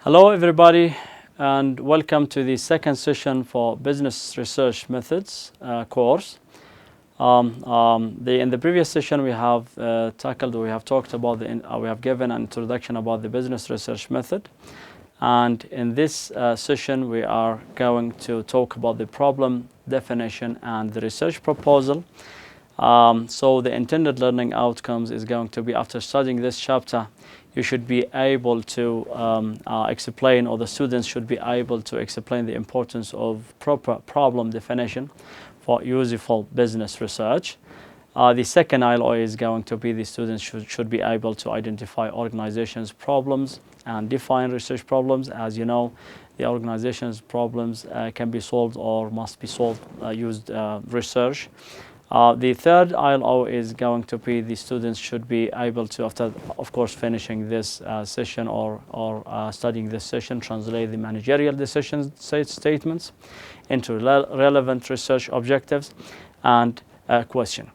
Hello everybody, and welcome to the second session for Business Research Methods course. In the previous session we have talked about we have given an introduction about the business research method, and in this session we are going to talk about the problem definition and the research proposal. So the intended learning outcomes is going to be, after studying this chapter, you should be able to explain, or the students should be able to explain the importance of proper problem definition for useful business research. The second ILO is going to be the students should be able to identify organizations' problems and define research problems. As you know, the organization's problems can be solved or must be solved used research. The third ILO is going to be the students should be able to, after of course finishing this session or studying this session, translate the managerial decision statements into relevant research objectives and a question.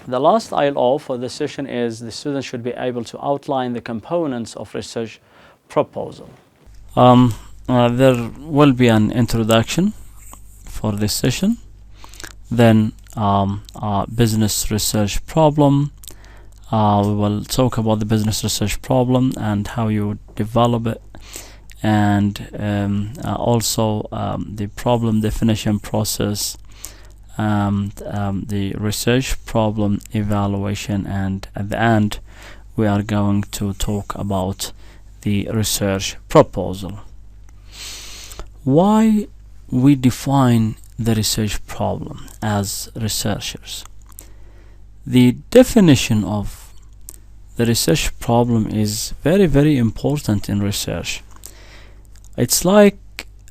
The last ILO for this session is the students should be able to outline the components of research proposal. There will be an introduction for this session, then business research problem. We will talk about the business research problem and how you develop it, and also the problem definition process, the research problem evaluation, and at the end we are going to talk about the research proposal. Why we define the research problem as researchers? The definition of the research problem is very important in research. It's like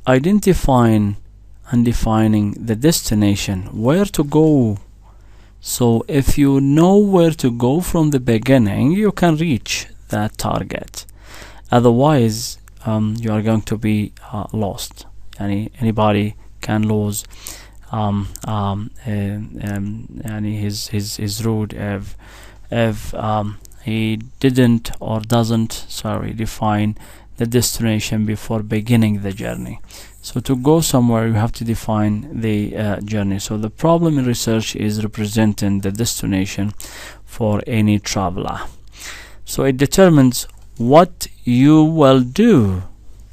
identifying and defining the destination, where to go. So if you know where to go from the beginning, you can reach that target. Otherwise you are going to be lost. Anybody can lose his route if he didn't or doesn't define the destination before beginning the journey. So to go somewhere you have to define the journey. So the problem in research is representing the destination for any traveler. So it determines what you will do.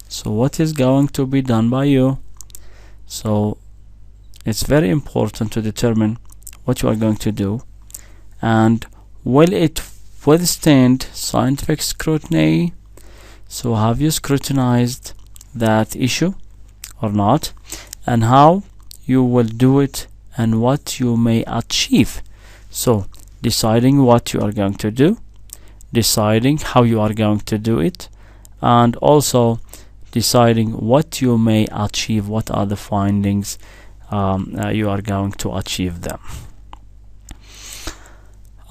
So what is going to be done by you? So it's very important to determine what you are going to do, and will it withstand scientific scrutiny? So have you scrutinized that issue or not, and how you will do it and what you may achieve. So deciding what you are going to do, deciding how you are going to do it, and also deciding what you may achieve, what are the findings you are going to achieve them.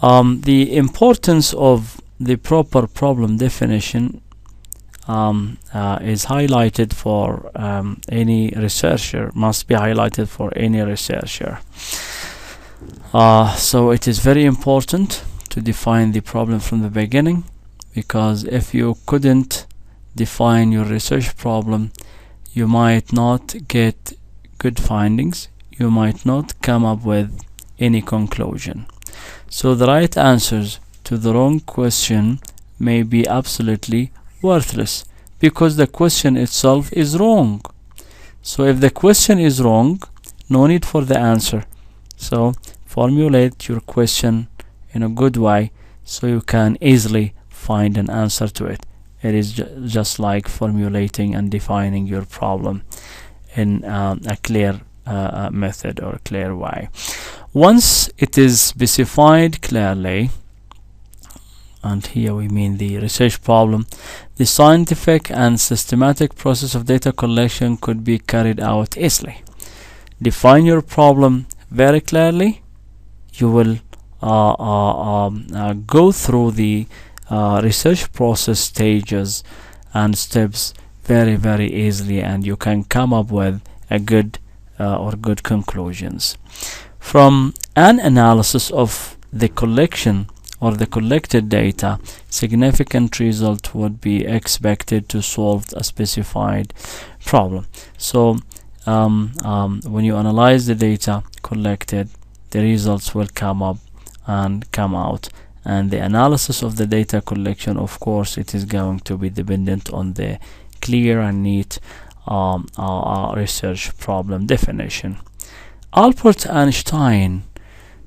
The importance of the proper problem definition is highlighted for any researcher, must be highlighted for any researcher. So it is very important to define the problem from the beginning, because if you couldn't define your research problem, you might not get good findings, you might not come up with any conclusion. So the right answers to the wrong question may be absolutely worthless, because the question itself is wrong. So if the question is wrong, no need for the answer. So formulate your question in a good way so you can easily find an answer to it. It is just like formulating and defining your problem in a clear method or clear way. Once it is specified clearly, and here we mean the research problem, the scientific and systematic process of data collection could be carried out easily. Define your problem very clearly, you will go through the research process stages and steps very easily, and you can come up with a good conclusions. From an analysis of the collection or the collected data, significant result would be expected to solve a specified problem. So when you analyze the data collected, the results will come up and come out. And the analysis of the data collection, of course, it is going to be dependent on the clear and neat research problem definition. Albert Einstein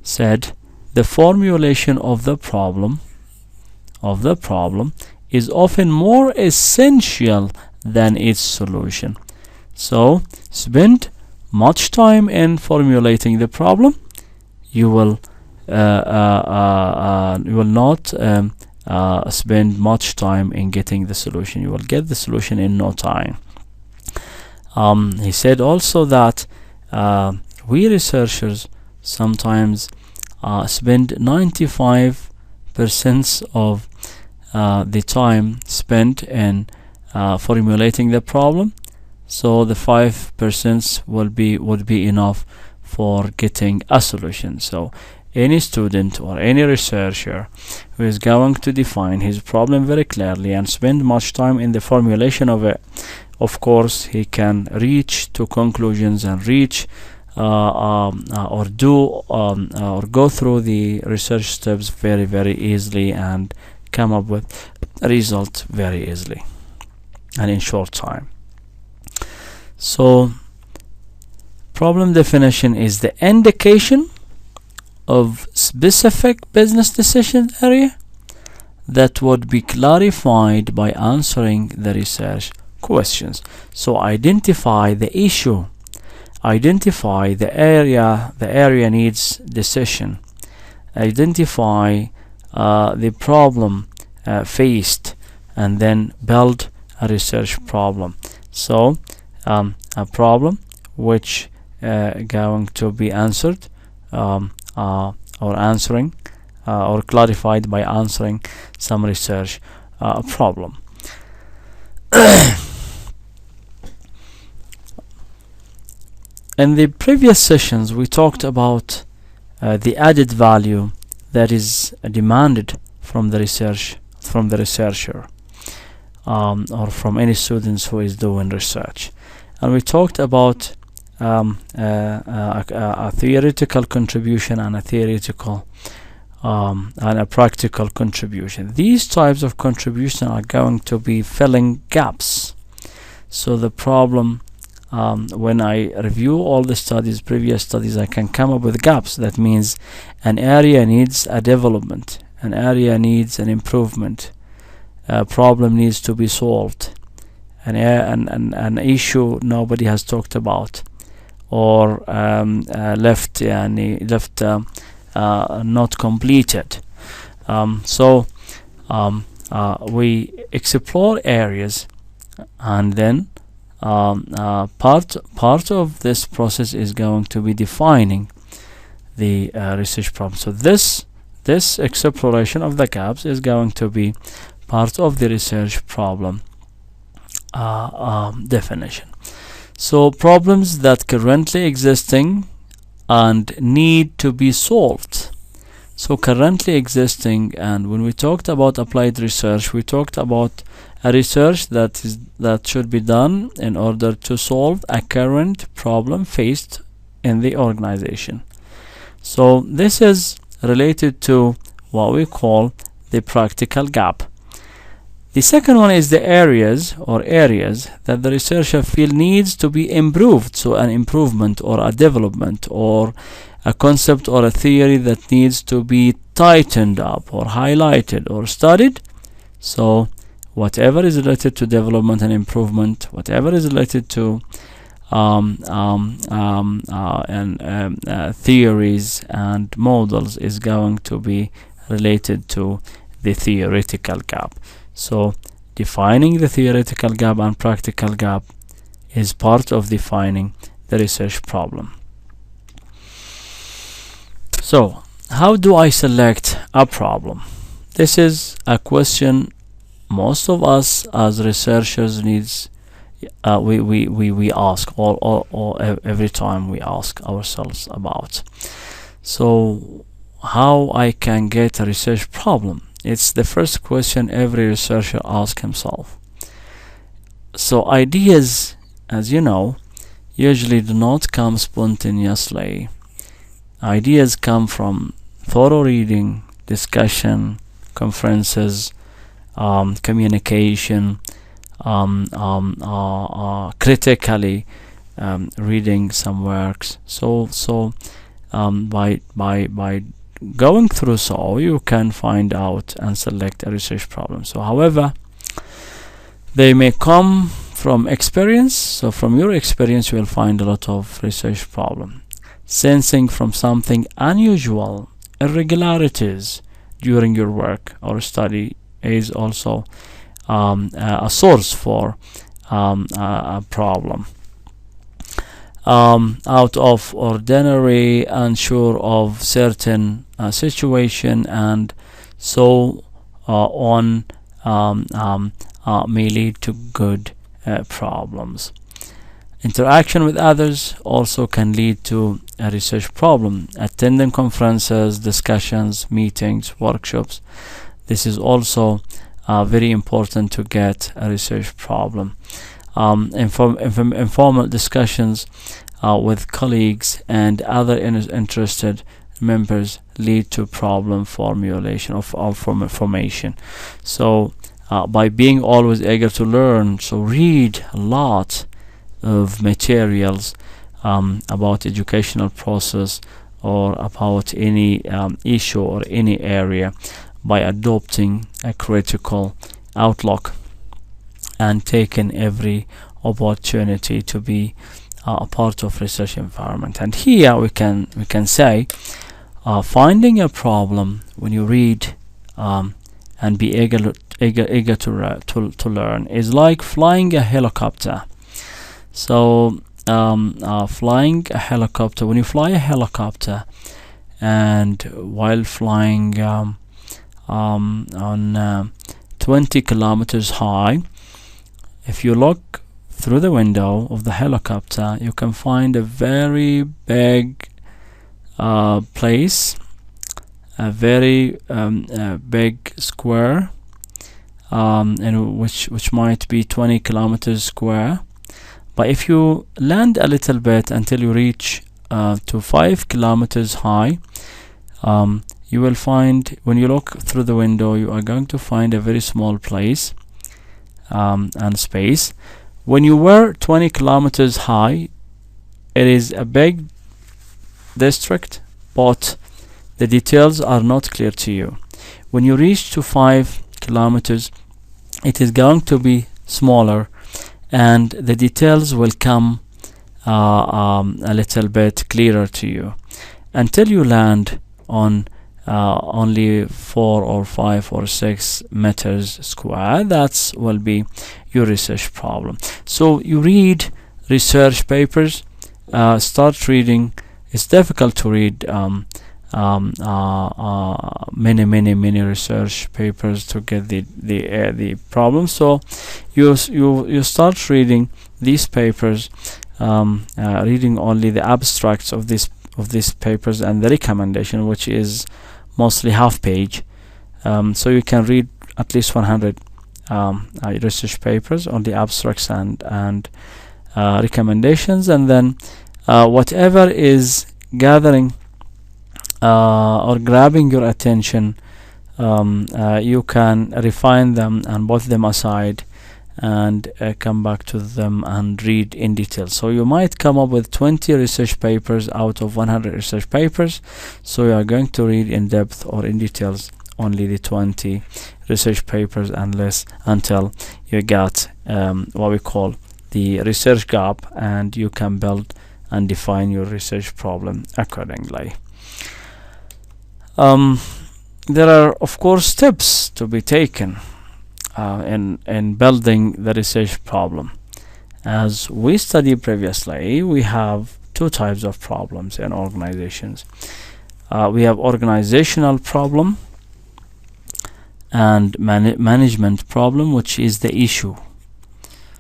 said the formulation of the problem is often more essential than its solution. So spend much time in formulating the problem. You will not spend much time in getting the solution. You will get the solution in no time. He said also that we researchers sometimes spend 95% of the time spent in formulating the problem, so the 5% would be enough for getting a solution. So any student or any researcher who is going to define his problem very clearly and spend much time in the formulation of it, of course he can reach to conclusions and reach or go through the research steps very easily and come up with a result very easily and in short time. So problem definition is the indication of specific business decision area that would be clarified by answering the research questions. So identify the issue, identify the area needs decision, identify the problem faced, and then build a research problem. So a problem which going to be answered or clarified by answering some research problem. In the previous sessions we talked about the added value that is demanded from the researcher or from any students who is doing research, and we talked about a theoretical contribution and a theoretical and a practical contribution. These types of contribution are going to be filling gaps. So the problem, when I review all the previous studies, I can come up with gaps. That means an area needs a development, an area needs an improvement, a problem needs to be solved, an issue nobody has talked about, or left not completed. So we explore areas, and then part of this process is going to be defining the research problem. So this exploration of the gaps is going to be part of the research problem definition. So problems that currently existing and need to be solved. So currently existing, and when we talked about applied research, we talked about a research that should be done in order to solve a current problem faced in the organization. So this is related to what we call the practical gap. The second one is the areas that the researcher feel needs to be improved. So an improvement or a development or a concept or a theory that needs to be tightened up or highlighted or studied. So whatever is related to development and improvement, whatever is related to theories and models is going to be related to the theoretical gap. So defining the theoretical gap and practical gap is part of defining the research problem. So how do I select a problem? This is a question most of us as researchers needs we ask every time we ask ourselves about. So how I can get a research problem. It's the first question every researcher asks himself. So ideas, as you know, usually do not come spontaneously. Ideas come from thorough reading, discussion, conferences, communication, critically reading some works. So by going through, so you can find out and select a research problem. So however, they may come from experience. So from your experience you will find a lot of research problem. Sensing from something unusual, irregularities during your work or study is also a source for a problem. Out of ordinary, unsure of certain situation, and so on, may lead to good problems. Interaction with others also can lead to a research problem. Attending conferences, discussions, meetings, workshops. This is also very important to get a research problem. Informal discussions with colleagues and other interested members lead to problem formulation of formation. So by being always eager to learn, so read a lot of materials about educational process or about any issue or any area, by adopting a critical outlook and taking every opportunity to be a part of research environment. And here we can say finding a problem when you read and be eager to learn is like flying a helicopter. So flying a helicopter, when you fly a helicopter, and while flying on 20 kilometers high, if you look through the window of the helicopter, you can find a very big place, a very big square, and which might be 20 kilometers square. But if you land a little bit until you reach to 5 kilometers high, you will find, when you look through the window, you are going to find a very small place and space. When you were 20 kilometers high, it is a big district, but the details are not clear to you. When you reach to 5 kilometers, it is going to be smaller, and the details will come a little bit clearer to you until you land on only 4 or 5 or 6 meters square. That will be your research problem. So you read research papers, start reading. It's difficult to read many research papers to get the problem. So you start reading these papers, reading only the abstracts of these papers and the recommendation, which is mostly half page. So you can read at least 100 research papers on the abstracts and recommendations, and then whatever is gathering or grabbing your attention, you can refine them and put them aside and come back to them and read in detail. So you might come up with 20 research papers out of 100 research papers. So you are going to read in depth or in details only the 20 research papers and less, until you get what we call the research gap, and you can build and define your research problem accordingly. There are of course steps to be taken in building the research problem. As we studied previously, we have two types of problems in organizations. We have organizational problem and management problem, which is the issue.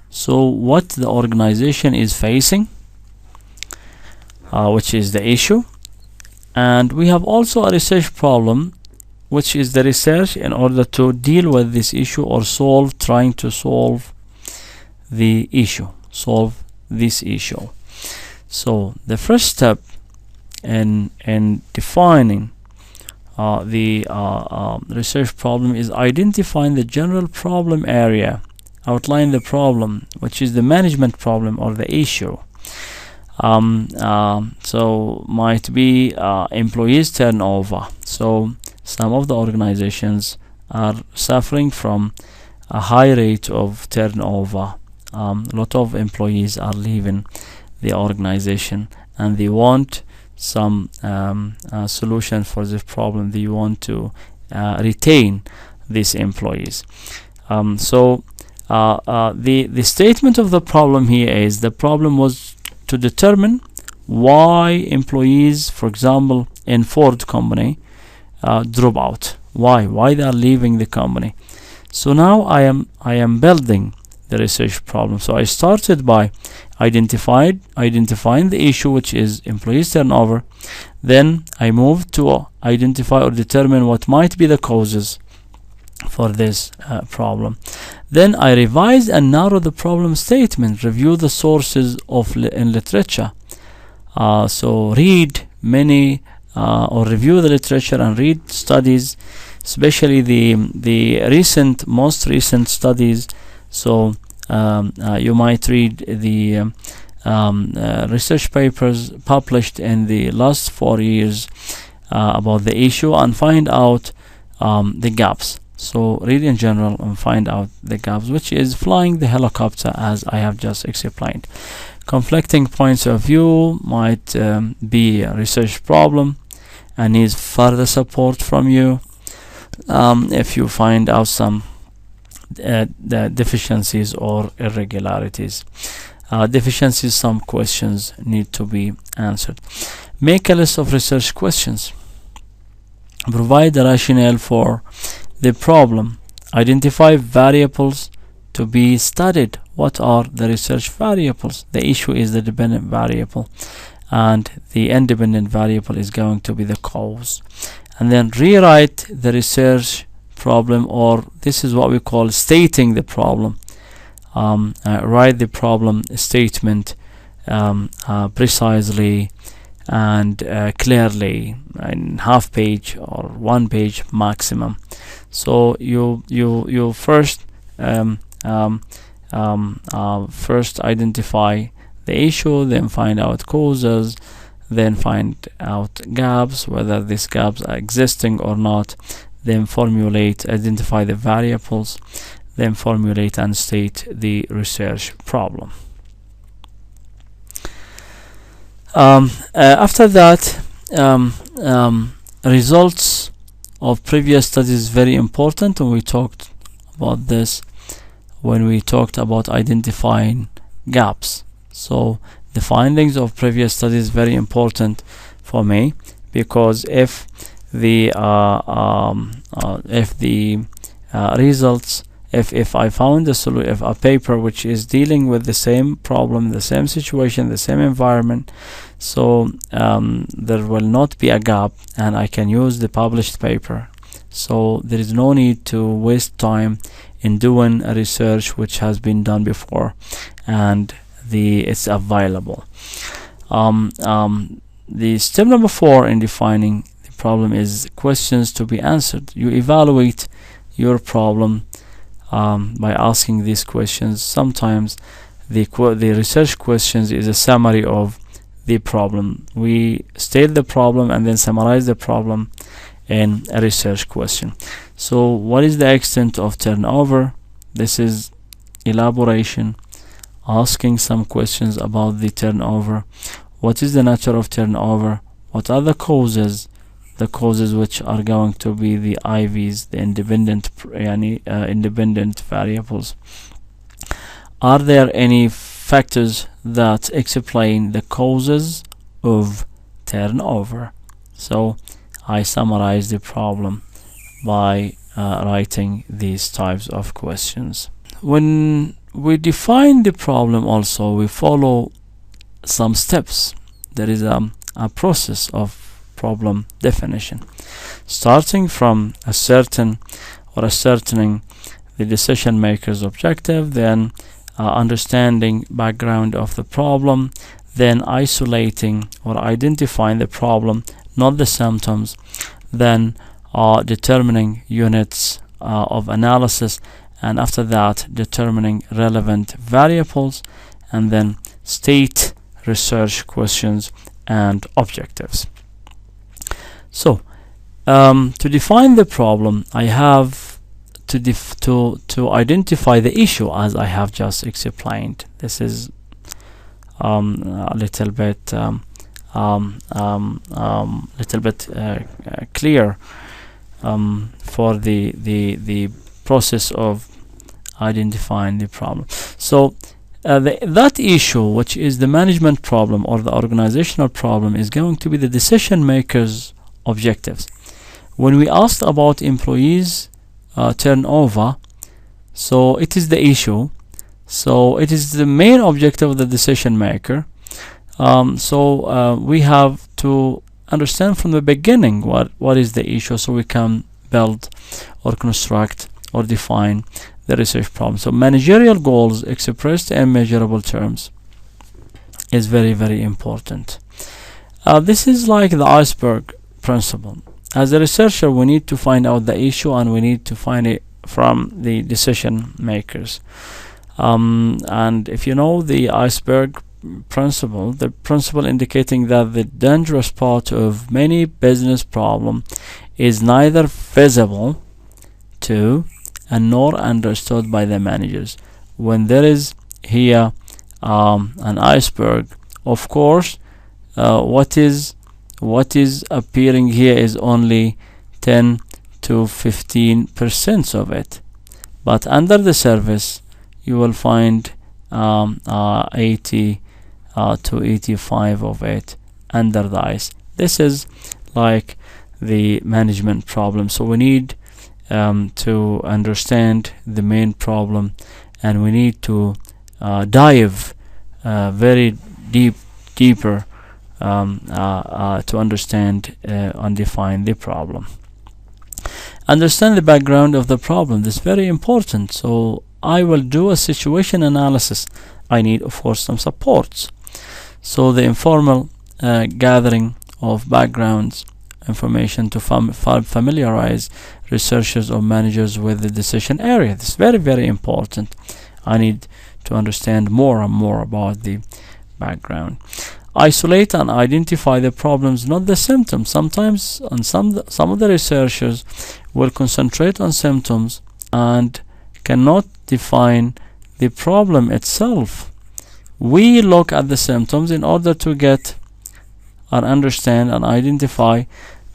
So what the organization is facing, which is the issue, And we have also a research problem, which is the research in order to deal with this issue or trying to solve the issue, solve this issue. So the first step in defining the research problem is identifying the general problem area, outline the problem, which is the management problem or the issue. So might be employees turnover. So some of the organizations are suffering from a high rate of turnover. A lot of employees are leaving the organization, and they want some solution for this problem. They want to retain these employees. So the statement of the problem here is the problem was to determine why employees, for example, in Ford company, drop out. Why they are leaving the company. So now I am building the research problem. So I started by identifying the issue, which is employees turnover. Then I moved to identify or determine what might be the causes for this problem. Then I revise and narrow the problem statement, review the sources in literature. So read many or review the literature and read studies, especially the most recent studies. So you might read the research papers published in the last 4 years about the issue and find out the gaps. So read in general and find out the gaps, which is flying the helicopter, as I have just explained. Conflicting points of view might be a research problem and needs further support from you. If you find out some the deficiencies or irregularities. Some questions need to be answered. Make a list of research questions. Provide the rationale for the problem. Identify variables to be studied. What are the research variables? The issue is the dependent variable, and the independent variable is going to be the cause. And then rewrite the research problem, or this is what we call stating the problem. Write the problem statement precisely and clearly in half page or 1 page maximum. So you first first identify the issue, then find out causes, then find out gaps, whether these gaps are existing or not, then identify the variables, then formulate and state the research problem. After that, results of previous studies is very important, and we talked about this when we talked about identifying gaps. So the findings of previous studies is very important for me, because if the results, if I found if a paper which is dealing with the same problem, the same situation, the same environment, so there will not be a gap, and I can use the published paper. So there is no need to waste time in doing a research which has been done before and it's available. The step number 4 in defining the problem is questions to be answered. You evaluate your problem by asking these questions. Sometimes the research questions is a summary of the problem. We state the problem and then summarize the problem in a research question. So what is the extent of turnover? This is elaboration, asking some questions about the turnover. What is the nature of turnover? What are the causes? The causes which are going to be the IVs, the independent variables. Are there any factors that explain the causes of turnover? So I summarize the problem by writing these types of questions. When we define the problem, also we follow some steps. There is a process of problem definition, starting from ascertaining the decision maker's objective, then understanding background of the problem, then isolating or identifying the problem, not the symptoms, then determining units of analysis, and after that determining relevant variables, and then state research questions and objectives. So to define the problem, I have to identify the issue, as I have just explained. This is a little bit clear for the process of identifying the problem. So that issue, which is the management problem or the organizational problem, is going to be the decision maker's objectives. When we asked about employees turnover, so it is the issue, so it is the main objective of the decision maker. So we have to understand from the beginning what is the issue, so we can build or construct or define the research problem. So managerial goals expressed in measurable terms is very, very important. This is like the iceberg principle. As a researcher, we need to find out the issue, and we need to find it from the decision makers. And if you know the iceberg principle, the principle indicating that the dangerous part of many business problem is neither visible to and nor understood by the managers. When there is here an iceberg, of course what is appearing here is only 10 to 15% of it, but under the surface you will find 80 to 85 of it under the ice. This is like the management problem. So we need to understand the main problem, and we need to dive very deeper to understand and define the problem. Understand the background of the problem. This is very important. So I will do a situation analysis. I need, of course, some supports. So the informal gathering of backgrounds information to familiarize researchers or managers with the decision area. This is very, very important. I need to understand more and more about the background. Isolate and identify the problems, not the symptoms. Sometimes some of the researchers will concentrate on symptoms and cannot define the problem itself. We look at the symptoms in order to get and understand and identify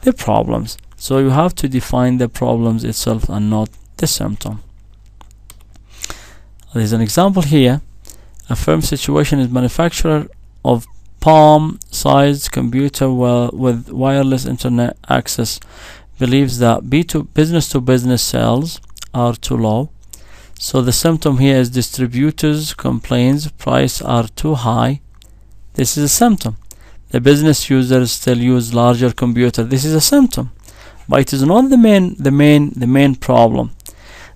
the problems. So you have to define the problems itself and not the symptom. There's an example here. A firm situation is manufacturer of palm-sized computer with wireless internet access believes that business-to-business sales are too low. So the symptom here is distributors complains prices are too high. This is a symptom. The business users still use larger computer. This is a symptom, but it is not the main problem.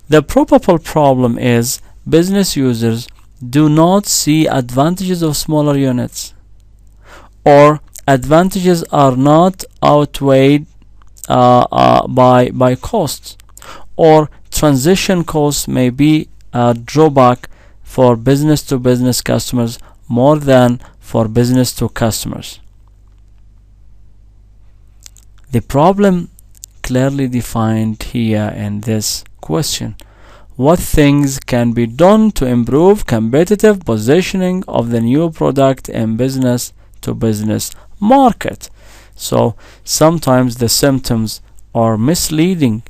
The probable problem is business users do not see advantages of smaller units, or advantages are not outweighed by costs, or transition costs may be a drawback for business to business customers more than for business to customers. The problem clearly defined here in this question. What things can be done to improve competitive positioning of the new product in business to business market? So sometimes the symptoms are misleading,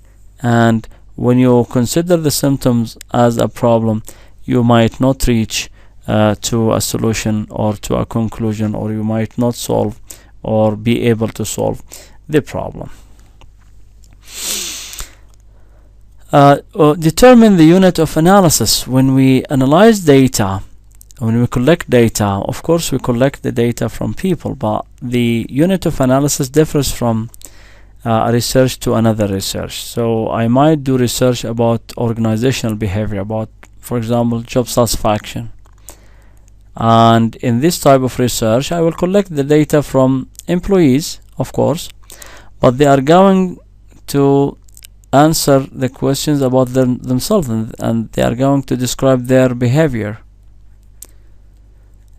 and when you consider the symptoms as a problem, you might not reach to a solution or to a conclusion, or you might not solve or be able to solve the problem. Determine the unit of analysis. When we analyze data, when we collect data, of course we collect the data from people, but the unit of analysis differs from a research to another research. So I might do research about organizational behavior, about, for example, job satisfaction. And in this type of research, I will collect the data from employees, of course, but they are going to answer the questions about themselves, and they are going to describe their behavior.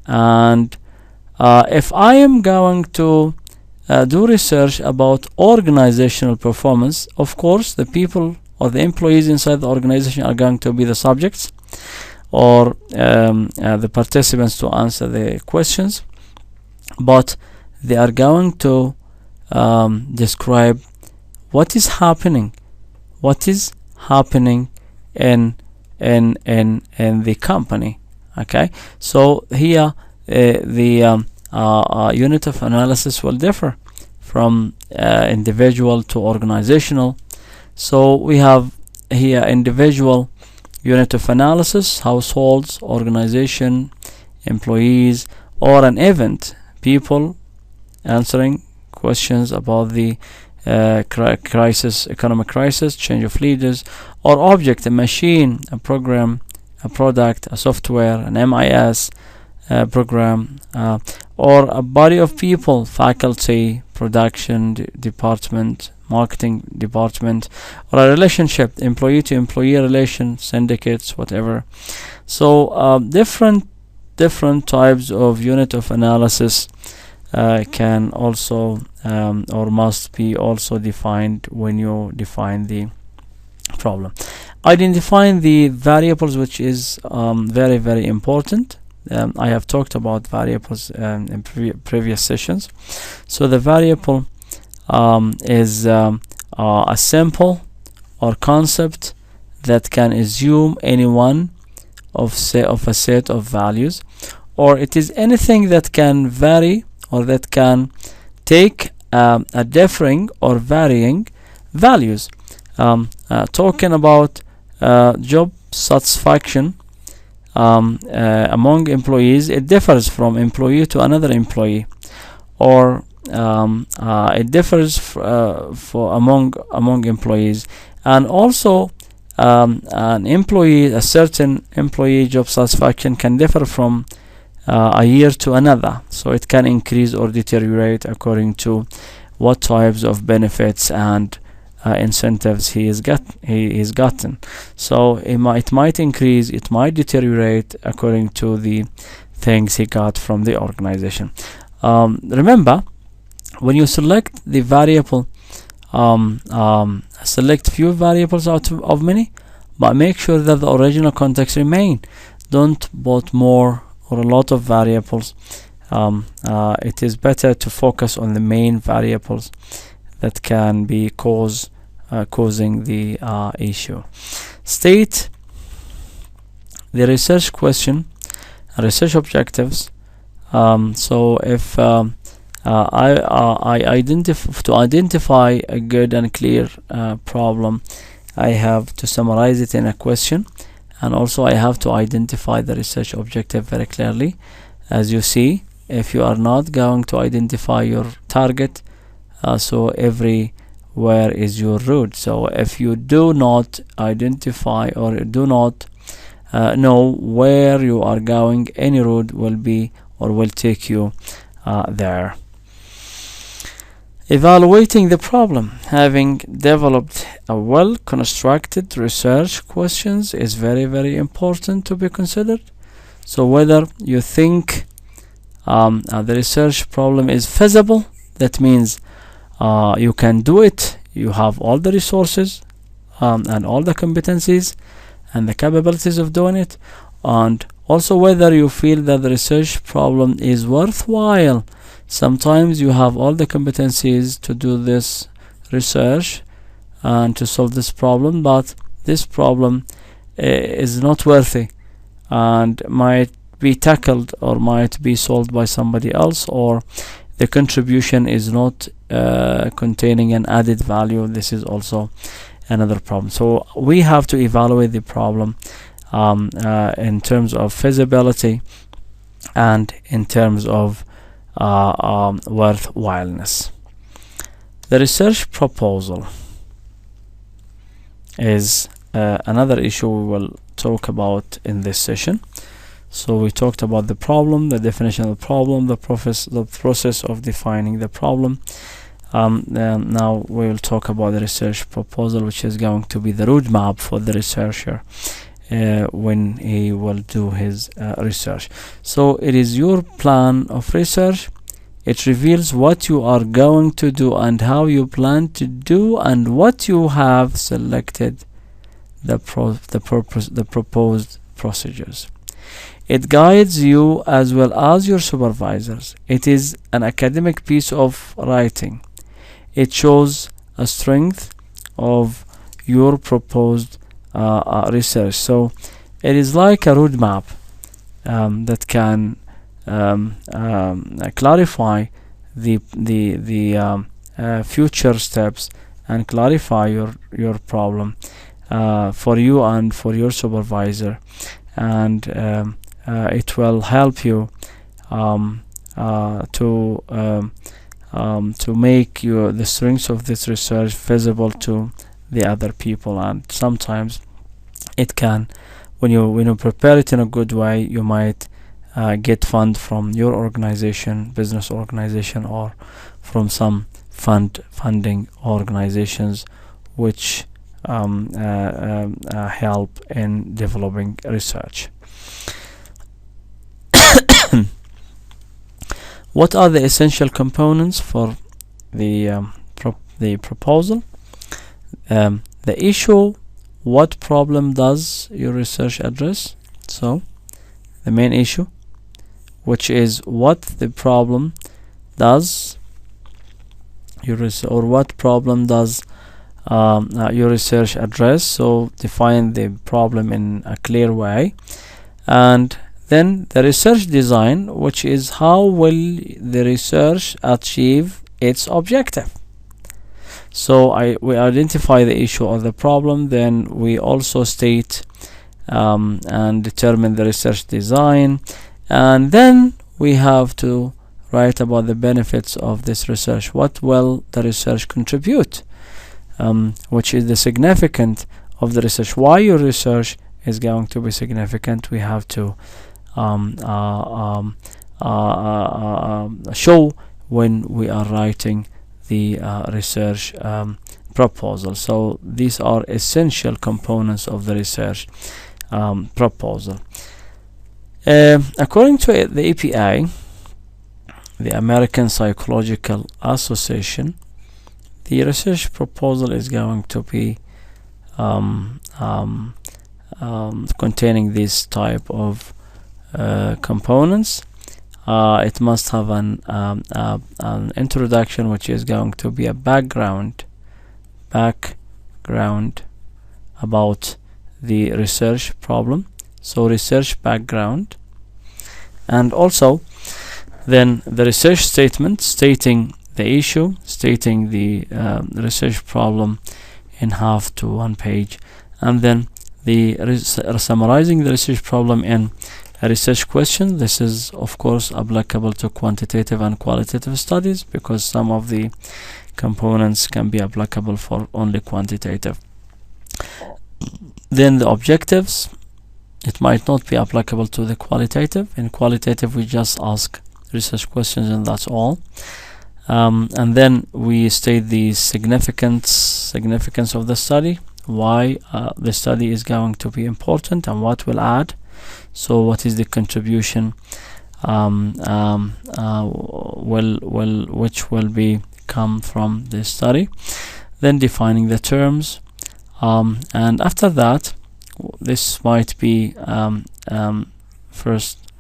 And if I am going to do research about organizational performance, of course the people or the employees inside the organization are going to be the subjects, or the participants to answer the questions, but they are going to describe what is happening in the company. Okay, so here the unit of analysis will differ from individual to organizational. So we have here individual unit of analysis, households, organization, employees, or an event, people answering questions about the crisis, economic crisis, change of leaders, or object, a machine, a program, a product, a software, an MIS program, or a body of people, faculty, production department, marketing department, or a relationship, employee to employee relation, syndicates, whatever. So different types of unit of analysis can also or must be also defined when you define the problem. Identifying the variables, which is very, very important. I have talked about variables in previous sessions. So the variable is a symbol or concept that can assume any one of a set of values, or it is anything that can vary or that can take a differing or varying values. Talking about job satisfaction among employees, it differs from employee to another employee, or it differs for among employees, and also a certain employee job satisfaction can differ from a year to another. So it can increase or deteriorate according to what types of benefits and incentives he is gotten. So it might increase, it might deteriorate according to the things he got from the organization. Remember, when you select the variable, select few variables out of many, but make sure that the original context remain. Don't put more or a lot of variables. It is better to focus on the main variables that can be causing the issue. State the research question, research objectives. So if I identify a good and clear problem, I have to summarize it in a question, and also I have to identify the research objective very clearly. As you see, if you are not going to identify your target, so everywhere is your route. So if you do not identify or do not know where you are going, any route will be or will take you there. Evaluating the problem. Having developed a well-constructed research questions is very, very important to be considered. So whether you think the research problem is feasible, that means you can do it, you have all the resources and all the competencies and the capabilities of doing it, and also whether you feel that the research problem is worthwhile. Sometimes you have all the competencies to do this research and to solve this problem, but this problem is not worthy and might be tackled or might be solved by somebody else, or the contribution is not containing an added value. This is also another problem. So we have to evaluate the problem in terms of feasibility, and in terms of worthwhileness. The research proposal is another issue we will talk about in this session. So we talked about the problem, the definition of the problem, the process of defining the problem. Now we will talk about the research proposal, which is going to be the roadmap for the researcher when he will do his research. So it is your plan of research. It reveals what you are going to do and how you plan to do and what you have selected, the proposed procedures. It guides you as well as your supervisors. It is an academic piece of writing. It shows a strength of your proposed research. So it is like a roadmap that can clarify the future steps and clarify your problem for you and for your supervisor, and it will help you to make the strengths of this research visible to the other people. And sometimes it can, when you prepare it in a good way, you might get fund from your organization, business organization, or from some funding organizations which help in developing research. What are the essential components for the proposal? The issue, what problem does your research address? So the main issue, which is what the problem does what problem does your research address. So define the problem in a clear way. And then the research design, which is how will the research achieve its objective. So we identify the issue or the problem, then we also state and determine the research design, and then we have to write about the benefits of this research. What will the research contribute? Which is the significance of the research. Why your research is going to be significant? We have to show when we are writing the research proposal. So these are essential components of the research proposal. According to the APA, the American Psychological Association, the research proposal is going to be containing this type of components. It must have an introduction, which is going to be a background about the research problem. So research background, and also then the research statement stating the issue, stating the research problem in half to 1 page, and then the summarizing the research problem in a research question. This is of course applicable to quantitative and qualitative studies, because some of the components can be applicable for only quantitative. Then the objectives, it might not be applicable to the qualitative. In qualitative we just ask research questions and that's all. And then we state the significance of the study, why the study is going to be important and what will add. So what is the contribution which will be come from the study. Then defining the terms, and after that, this might be first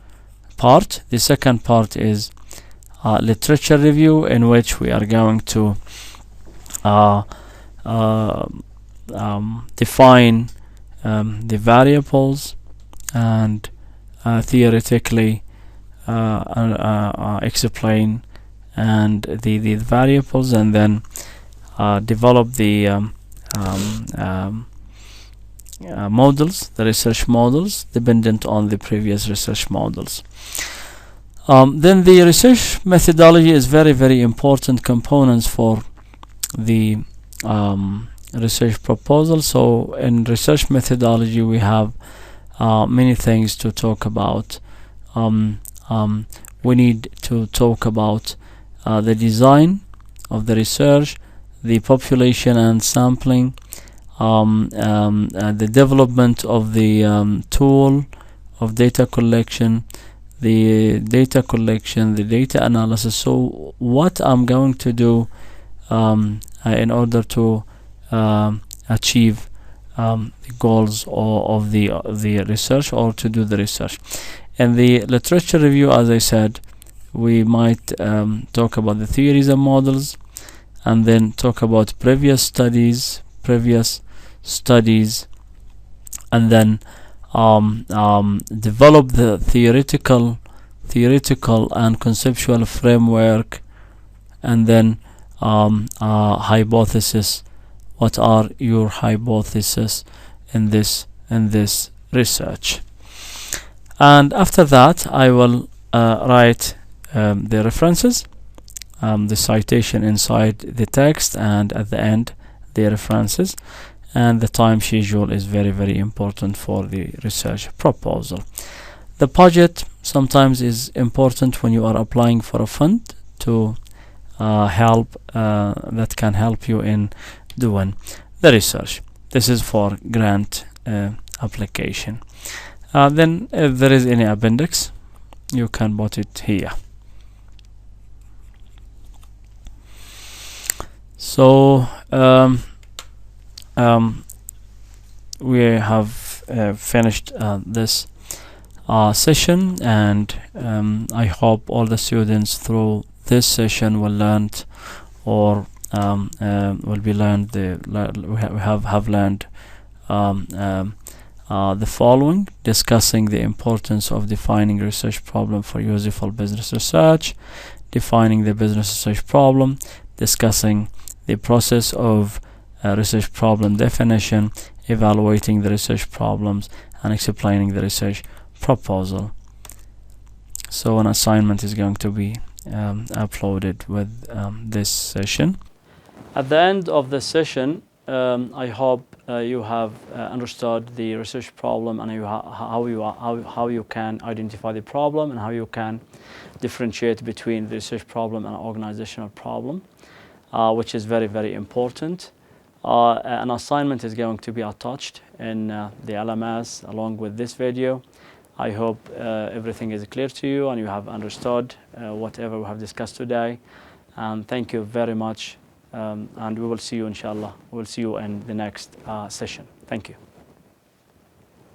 part. The second part is literature review, in which we are going to define the variables and theoretically explain and the variables, and then develop the models, the research models, dependent on the previous research models. Then the research methodology is very, very important components for the research proposal. So in research methodology we have many things to talk about. We need to talk about the design of the research, the population and sampling, the development of the tool of data collection, the data analysis. So what I'm going to do in order to achieve the goals of the research, or to do the research. And the literature review, as I said, we might talk about the theories and models, and then talk about previous studies, and then develop the theoretical and conceptual framework, and then hypothesis. What are your hypotheses in this research? And after that I will write the references, the citation inside the text, and at the end the references. And the time schedule is very, very important for the research proposal. The budget sometimes is important when you are applying for a fund to help that can help you in doing the research. This is for grant application. Then if there is any appendix, you can put it here. So we have finished this session, and I hope all the students through this session will learn, or will be learned. We have learned the following: discussing the importance of defining research problem for useful business research, defining the business research problem, discussing the process of research problem definition, evaluating the research problems, and explaining the research proposal. So an assignment is going to be uploaded with this session. At the end of the session, I hope you have understood the research problem, and how you can identify the problem, and how you can differentiate between the research problem and organizational problem, which is very, very important. An assignment is going to be attached in the LMS along with this video. I hope everything is clear to you and you have understood whatever we have discussed today. And thank you very much. And we will see you, inshallah. We will see you in the next session. Thank you.